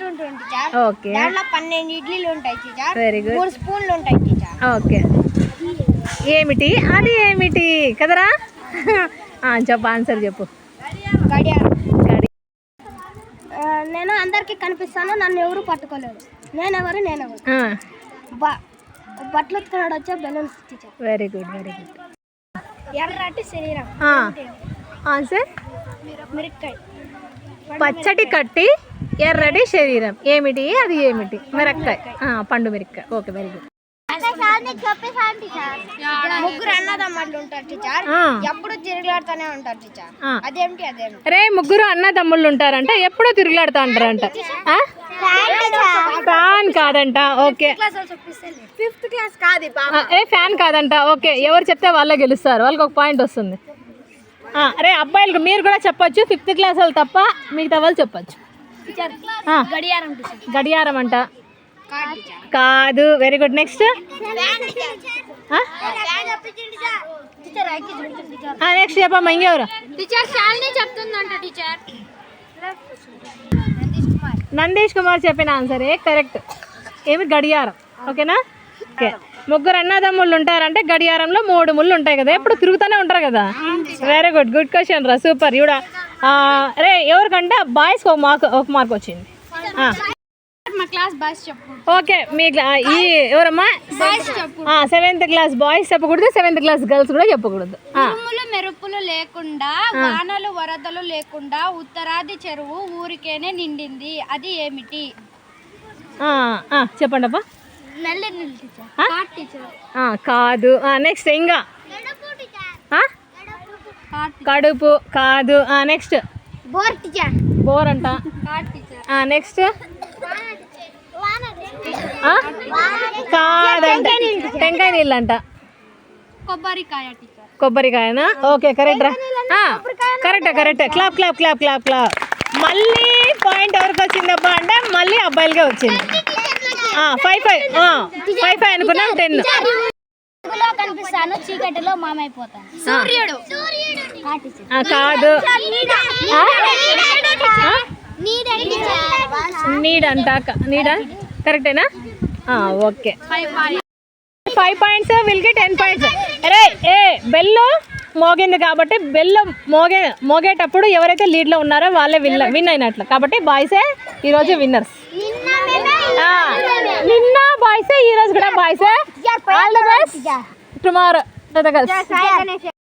Set ఉంటుంది teacher. Okay. దాంట్లో 12 ఇడ్లీలు ఉంటాయి టీచర్. Very good. 3 స్పూన్లు ఉంటాయి టీచర్. ఓకే. ఏమిటి అది ఏమిటి కదరా? చెప్పు, ఆన్సర్ చెప్పు. గడియారం. నేను అందరికి కనిపిస్తాను, నన్ను ఎవరు పట్టుకోలేదు. నేనెవరు? బట్టలు ఉత్తుకున్నాడు వచ్చే balloons teacher. Very good, very good. ఎర్రటి శరీరం. ఆన్సర్ మిరక్కాయ. పచ్చటి కట్టి ఎర్రటి శరీరం. ఏమిటి అది ఏమిటి? మిరక్కాయ. పండు మిరక్కాయ. Okay, very good. ముగ్గురు అన్నదమ్ముళ్ళు ఉంటారు టీచర్. ఎప్పుడు తిరుగులాడుతూనే ఉంటారు టీచర్. అదేమిటి? రే, ముగ్గురు అన్నదమ్ముళ్ళు ఉంటారంట, ఎప్పుడూ తిరుగులాడుతూ ఉంటారంట. ఫ్యాన్ కాదంట. ఓకే. 5th క్లాస్ కాదు. ఫ్యాన్ కాదంట. ఓకే, ఎవరు చెప్తే వాళ్ళే గెలుస్తారు, వాళ్ళకి ఒక పాయింట్ వస్తుంది. రే అబ్బాయిలకు మీరు కూడా చెప్పొచ్చు, 5th క్లాస్ వాళ్ళు తప్ప మిగతా వాళ్ళు చెప్పచ్చు. గడియారం అంట. కాదు. Very good. నెక్స్ట్ నెక్స్ట్ చెప్పమ్మా. ఇంకెవరు? నందీష్ కుమార్ చెప్పిన ఆన్సరే కరెక్ట్. ఏమి? గడియారం. ఓకేనా? ఓకే. ముగ్గురు అన్నదమ్ముళ్ళు ఉంటారంటే గడియారంలో 3 ముళ్ళు ఉంటాయి కదా, ఎప్పుడు తిరుగుతూనే ఉంటారు కదా. వెరీ గుడ్, గుడ్ క్వశ్చన్ రా, సూపర్. ఇవిడ రే ఎవరికంటే బాయ్స్కి ఒక మార్క్ వచ్చింది. ఓకే. మీ ఈ ఎవరమ్మా? 7th క్లాస్ బాయ్స్ చెప్పకూడదు, 7th క్లాస్ గర్ల్స్ కూడా చెప్పకూడదు. మెరుపులు లేకుండా, వానలు వరదలు లేకుండా ఉత్తరాది చెరువు ఊరికేనే నిండింది, అది ఏమిటి? చెప్పండి అబ్బా. కాదు. నెక్స్ట్ ఇంకా కడుపు. కాదు. నెక్స్ట్ బోర్ అంట. నెక్స్ట్ కాదంట. టెంకాయ నీళ్ళు అంట. కొబ్బరికాయనా? ఓకే, కరెక్ట్ రా. Correct. Clap clap clap clap clap. మళ్ళీ పాయింట్ ఎవరికి వచ్చిందబ్బా అంటే మళ్ళీ అబ్బాయిలకే వచ్చింది. 5 అనుకున్నాం. 10. కనిపిస్తాను, చీకటిలో మామైపోతాను. సూర్యుడు. కాదు. నీడ అంట. నీడా? కరెక్టేనా? Okay. 5 points. Will get 10 points. అరే బెల్లు మోగింది కాబట్టి బెల్లు మోగేటప్పుడు ఎవరైతే లీడ్లో ఉన్నారో వాళ్ళే విన్ అయినట్లు. కాబట్టి బాయ్సే ఈరోజు విన్నర్స్. నిన్న బాయ్సే, ఈరోజు కూడా బాయ్సే. All the best tomorrow.